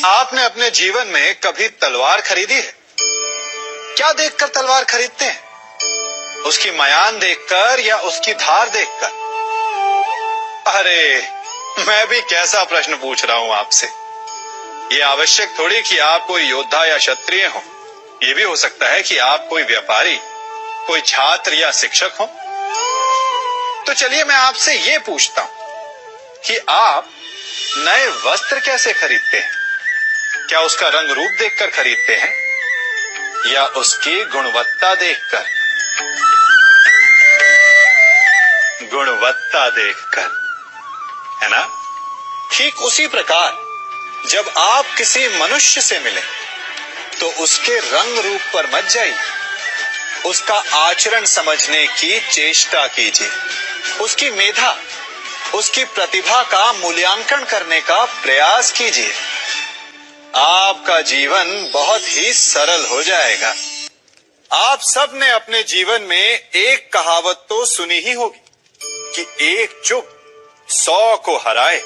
आपने अपने जीवन में कभी तलवार खरीदी है? क्या देखकर तलवार खरीदते हैं? उसकी मयान देखकर या उसकी धार देखकर? अरे, मैं भी कैसा प्रश्न पूछ रहा हूं आपसे। ये आवश्यक थोड़ी कि आप कोई योद्धा या क्षत्रिय हो। ये भी हो सकता है कि आप कोई व्यापारी, कोई छात्र या शिक्षक हो। तो चलिए मैं आपसे ये पूछता हूं कि आप नए वस्त्र कैसे खरीदते हैं? क्या उसका रंग रूप देखकर खरीदते हैं या उसकी गुणवत्ता देखकर? गुणवत्ता देखकर, है ना? ठीक उसी प्रकार जब आप किसी मनुष्य से मिले तो उसके रंग रूप पर मत जाइए, उसका आचरण समझने की चेष्टा कीजिए, उसकी मेधा, उसकी प्रतिभा का मूल्यांकन करने का प्रयास कीजिए। आपका जीवन बहुत ही सरल हो जाएगा। आप सब ने अपने जीवन में एक कहावत तो सुनी ही होगी कि एक चुप 100 को हराए।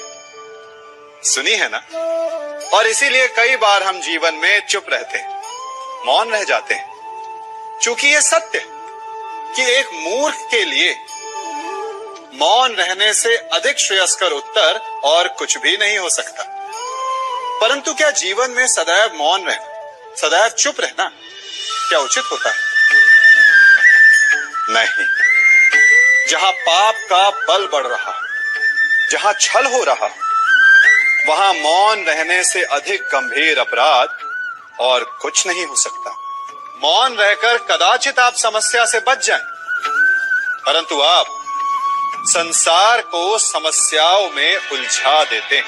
सुनी है ना? और इसीलिए कई बार हम जीवन में चुप रहते हैं, मौन रह जाते हैं, क्योंकि यह सत्य है कि एक मूर्ख के लिए मौन रहने से अधिक श्रेयस्कर उत्तर और कुछ भी नहीं हो सकता। परंतु क्या जीवन में सदैव मौन रहना, सदैव चुप रहना क्या उचित होता है? नहीं। जहां पाप का बल बढ़ रहा, जहां छल हो रहा, वहां मौन रहने से अधिक गंभीर अपराध और कुछ नहीं हो सकता। मौन रहकर कदाचित आप समस्या से बच जाएं, परंतु आप संसार को समस्याओं में उलझा देते हैं।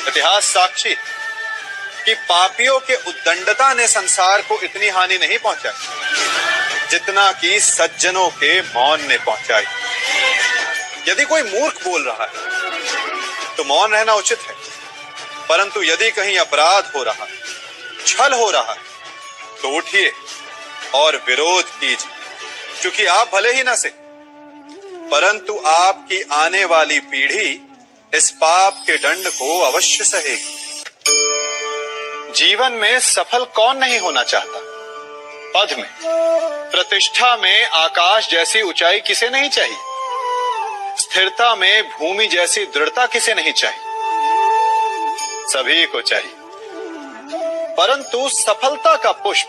इतिहास साक्षी कि पापियों के उद्दंडता ने संसार को इतनी हानि नहीं पहुंचाई जितना कि सज्जनों के मौन ने पहुंचाई। यदि कोई मूर्ख बोल रहा है तो मौन रहना उचित है, परंतु यदि कहीं अपराध हो रहा, छल हो रहा है, तो उठिए और विरोध कीजिए, क्योंकि आप भले ही न से, परंतु आपकी आने वाली पीढ़ी इस पाप के दंड को अवश्य सहेगी। जीवन में सफल कौन नहीं होना चाहता? पद में, प्रतिष्ठा में आकाश जैसी ऊंचाई किसे नहीं चाहिए? स्थिरता में भूमि जैसी दृढ़ता किसे नहीं चाहिए? सभी को चाहिए। परंतु सफलता का पुष्प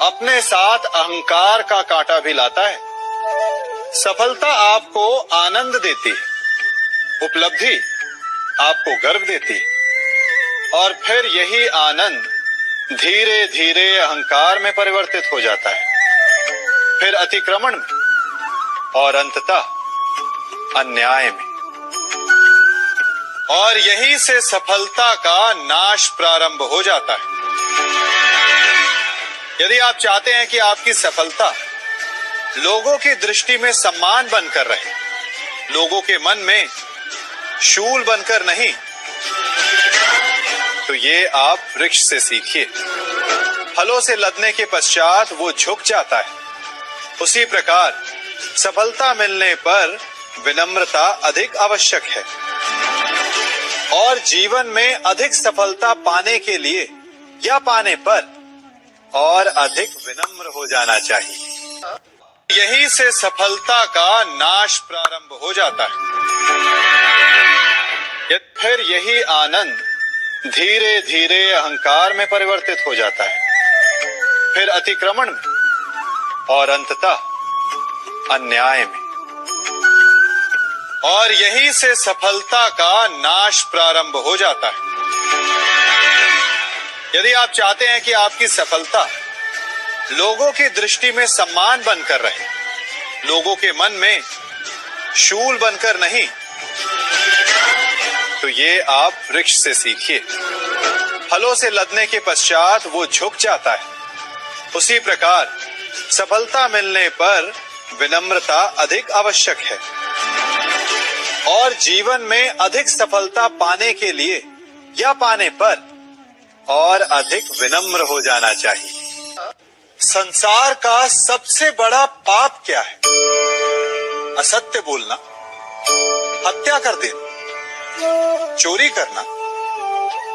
अपने साथ अहंकार का कांटा भी लाता है। सफलता आपको आनंद देती है, उपलब्धि आपको गर्व देती है, और फिर यही आनंद धीरे धीरे अहंकार में परिवर्तित हो जाता है, फिर अतिक्रमण में और अंततः अन्याय में। और यहीं से सफलता का नाश प्रारंभ हो जाता है। यदि आप चाहते हैं कि आपकी सफलता लोगों की दृष्टि में सम्मान बनकर रहे, लोगों के मन में शूल बनकर नहीं, तो ये आप वृक्ष से सीखिए। फलों से लदने के पश्चात वो झुक जाता है। उसी प्रकार सफलता मिलने पर विनम्रता अधिक आवश्यक है, और जीवन में अधिक सफलता पाने के लिए या पाने पर और अधिक विनम्र हो जाना चाहिए। यहीं से सफलता का नाश प्रारंभ हो जाता है। फिर यही आनंद धीरे धीरे अहंकार में परिवर्तित हो जाता है, फिर अतिक्रमण में और अंततः अन्याय में। और यहीं से सफलता का नाश प्रारंभ हो जाता है। यदि आप चाहते हैं कि आपकी सफलता लोगों की दृष्टि में सम्मान बनकर रहे, लोगों के मन में शूल बनकर नहीं, तो ये आप वृक्ष से सीखिए। फलों से लदने के पश्चात वो झुक जाता है। उसी प्रकार सफलता मिलने पर विनम्रता अधिक आवश्यक है, और जीवन में अधिक सफलता पाने के लिए या पाने पर और अधिक विनम्र हो जाना चाहिए। संसार का सबसे बड़ा पाप क्या है? असत्य बोलना, हत्या कर देना, चोरी करना,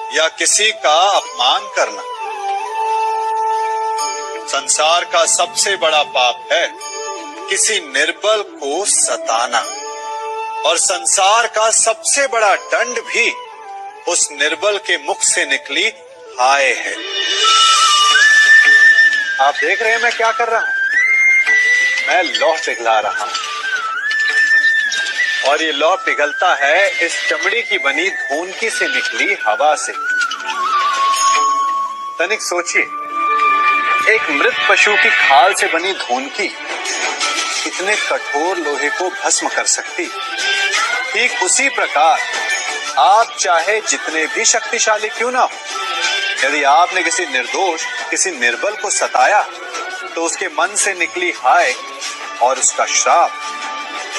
या किसी का अपमान करना। संसार का सबसे बड़ा पाप है किसी निर्बल को सताना, और संसार का सबसे बड़ा दंड भी उस निर्बल के मुख से निकली हाय है। आप देख रहे हैं मैं क्या कर रहा हूं? मैं लौह पिघला रहा हूं, और ये लौह पिघलता है इस चमड़ी की बनी धूनकी से निकली हवा से। तनिक सोचिए, एक मृत पशु की खाल से बनी धूनकी इतने कठोर लोहे को भस्म कर सकती। ठीक उसी प्रकार आप चाहे जितने भी शक्तिशाली क्यों ना हो, यदि आपने किसी निर्दोष, किसी निर्बल को सताया, तो उसके मन से निकली हाय और उसका श्राप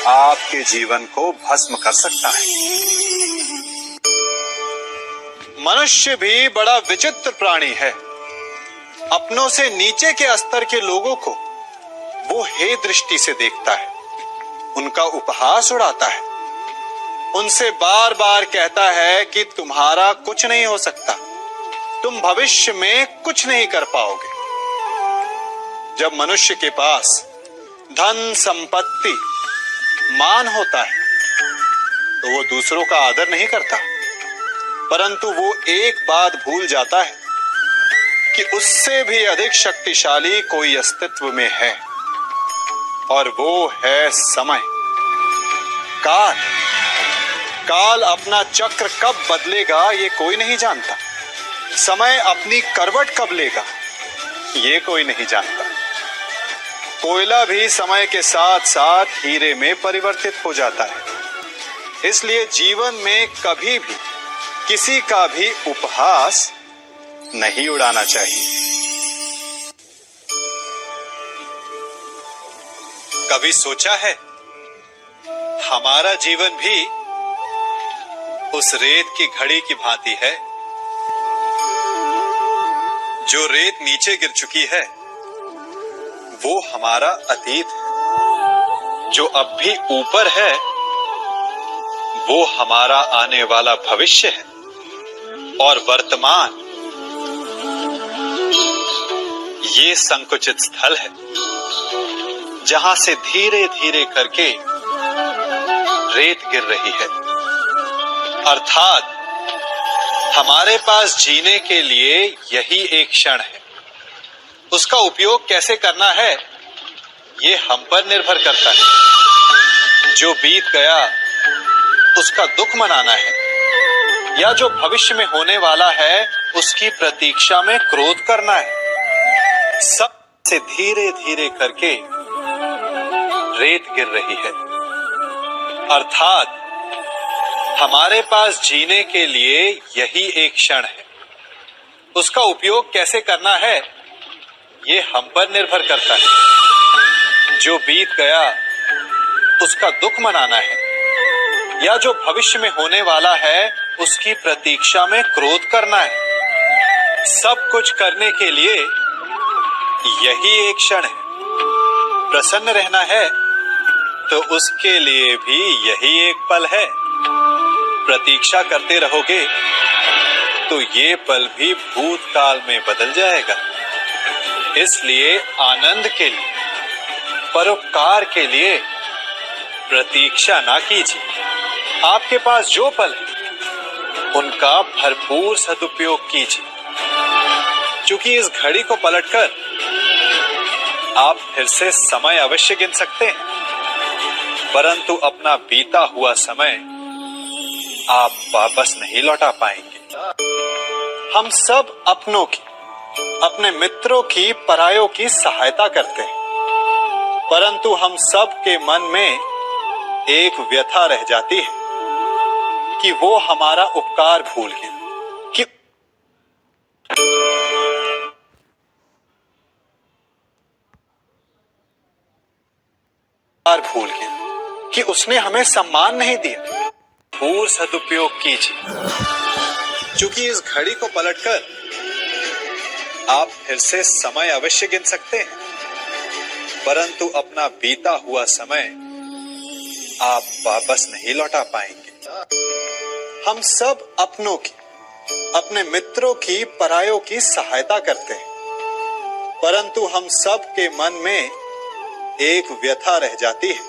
आपके जीवन को भस्म कर सकता है। मनुष्य भी बड़ा विचित्र प्राणी है। अपनों से नीचे के स्तर के लोगों को वो हे दृष्टि से देखता है, उनका उपहास उड़ाता है, उनसे बार बार कहता है कि तुम्हारा कुछ नहीं हो सकता, तुम भविष्य में कुछ नहीं कर पाओगे। जब मनुष्य के पास धन, संपत्ति, मान होता है तो वो दूसरों का आदर नहीं करता, परंतु वो एक बात भूल जाता है कि उससे भी अधिक शक्तिशाली कोई अस्तित्व में है, और वो है समय। काल काल अपना चक्र कब बदलेगा ये कोई नहीं जानता। समय अपनी करवट कब लेगा ये कोई नहीं जानता। कोयला भी समय के साथ साथ हीरे में परिवर्तित हो जाता है। इसलिए जीवन में कभी भी किसी का भी उपहास नहीं उड़ाना चाहिए। कभी सोचा है हमारा जीवन भी उस रेत की घड़ी की भांति है? जो रेत नीचे गिर चुकी है वो हमारा अतीत है, जो अब भी ऊपर है वो हमारा आने वाला भविष्य है, और वर्तमान ये संकुचित स्थल है जहां से धीरे धीरे करके रेत गिर रही है। अर्थात हमारे पास जीने के लिए यही एक क्षण है। उसका उपयोग कैसे करना है ये हम पर निर्भर करता है। जो बीत गया उसका दुख मनाना है, या जो भविष्य में होने वाला है उसकी प्रतीक्षा में क्रोध करना है। सब से धीरे धीरे करके रेत गिर रही है। अर्थात हमारे पास जीने के लिए यही एक क्षण है। उसका उपयोग कैसे करना है ये हम पर निर्भर करता है। जो बीत गया उसका दुख मनाना है, या जो भविष्य में होने वाला है उसकी प्रतीक्षा में क्रोध करना है। सब कुछ करने के लिए यही एक क्षण है। प्रसन्न रहना है तो उसके लिए भी यही एक पल है। प्रतीक्षा करते रहोगे तो ये पल भी भूतकाल में बदल जाएगा। इसलिए आनंद के लिए, परोपकार के लिए प्रतीक्षा ना कीजिए। आपके पास जो पल है उनका भरपूर सदुपयोग कीजिए, क्योंकि इस घड़ी को पलटकर आप फिर से समय अवश्य गिन सकते हैं, परंतु अपना बीता हुआ समय आप वापस नहीं लौटा पाएंगे। हम सब अपनों की, अपने मित्रों की, परायों की सहायता करते हैं, परंतु हम सब के मन में एक व्यथा रह जाती है कि वो हमारा उपकार भूल गए, कि भूल गए कि उसने हमें सम्मान नहीं दिया। पूर्ण सदुपयोग कीजिए, क्योंकि इस घड़ी को पलटकर आप फिर से समय अवश्य गिन सकते हैं, परंतु अपना बीता हुआ समय आप वापस नहीं लौटा पाएंगे। हम सब अपनों की, अपने मित्रों की परायों की सहायता करते हैं, परंतु हम सब के मन में एक व्यथा रह जाती है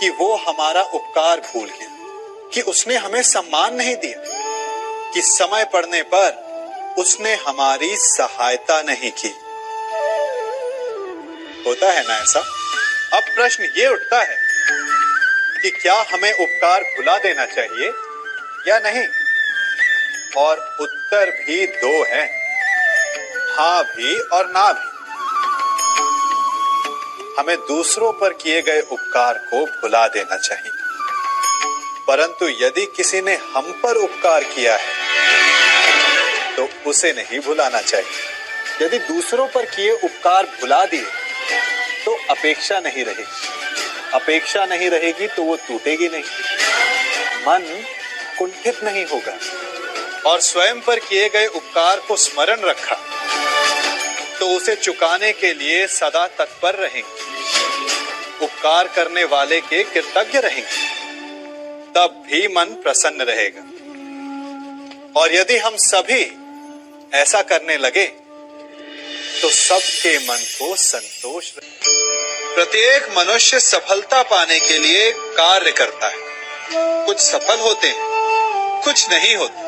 कि वो हमारा उपकार भूल गया, कि उसने हमें सम्मान नहीं दिया, कि समय पड़ने पर उसने हमारी सहायता नहीं की। होता है ना ऐसा? अब प्रश्न ये उठता है कि क्या हमें उपकार भुला देना चाहिए या नहीं? और उत्तर भी दो है, हां भी और ना भी। हमें दूसरों पर किए गए उपकार को भुला देना चाहिए, परंतु यदि किसी ने हम पर उपकार किया है तो उसे नहीं भुलाना चाहिए। यदि दूसरों पर किए उपकार भुला दिए तो अपेक्षा नहीं रहेगी। अपेक्षा नहीं रहेगी तो वो टूटेगी नहीं, मन कुंठित नहीं होगा। और स्वयं पर किए गए उपकार को स्मरण रखा तो उसे चुकाने के लिए सदा तत्पर रहेंगे, उपकार करने वाले के कृतज्ञ रहेंगे, तब भी मन प्रसन्न रहेगा। और यदि हम सभी ऐसा करने लगे तो सबके मन को संतोष रहे। प्रत्येक मनुष्य सफलता पाने के लिए कार्य करता है। कुछ सफल होते हैं, कुछ नहीं होते,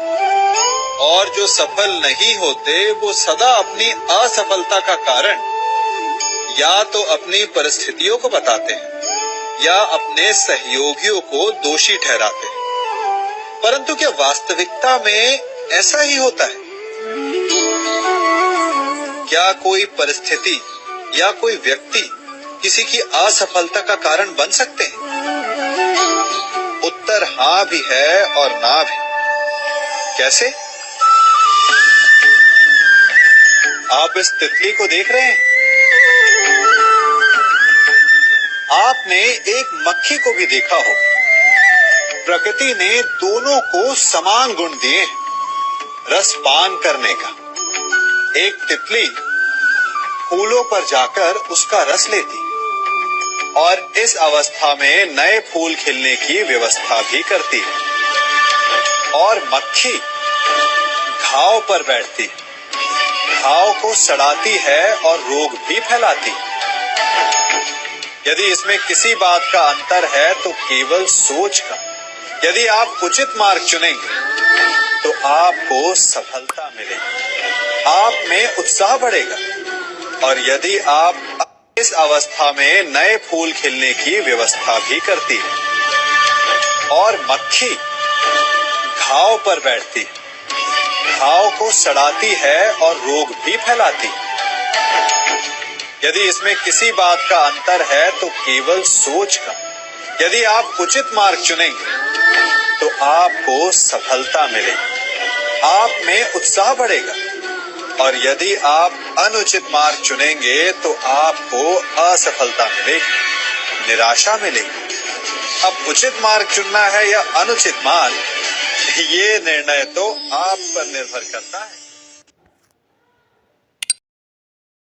और जो सफल नहीं होते वो सदा अपनी असफलता का कारण या तो अपनी परिस्थितियों को बताते हैं या अपने सहयोगियों को दोषी ठहराते हैं। परंतु क्या वास्तविकता में ऐसा ही होता है? क्या कोई परिस्थिति या कोई व्यक्ति किसी की असफलता का कारण बन सकते हैं? उत्तर हां भी है और ना भी। कैसे? आप इस तितली को देख रहे हैं? आपने एक मक्खी को भी देखा होगा। प्रकृति ने दोनों को समान गुण दिए हैं रस पान करने का। एक तितली फूलों पर जाकर उसका रस लेती और इस अवस्था में नए फूल खिलने की व्यवस्था भी करती है। और मक्खी घाव पर बैठती, घाव को सड़ाती है और रोग भी फैलाती। यदि इसमें किसी बात का अंतर है तो केवल सोच का। यदि आप उचित मार्ग चुनेंगे तो आपको सफलता मिलेगी, आप में उत्साह बढ़ेगा। और यदि आप इस अवस्था में नए फूल खिलने की व्यवस्था भी करती है। और मक्खी घाव पर बैठती, घाव को सड़ाती है और रोग भी फैलाती। यदि इसमें किसी बात का अंतर है तो केवल सोच का। यदि आप उचित मार्ग चुनेंगे तो आपको सफलता मिलेगी, आप में उत्साह बढ़ेगा। और यदि आप अनुचित मार्ग चुनेंगे तो आपको असफलता मिलेगी, निराशा मिलेगी। अब उचित मार्ग चुनना है या अनुचित मार्ग, ये निर्णय तो आप पर निर्भर करता है।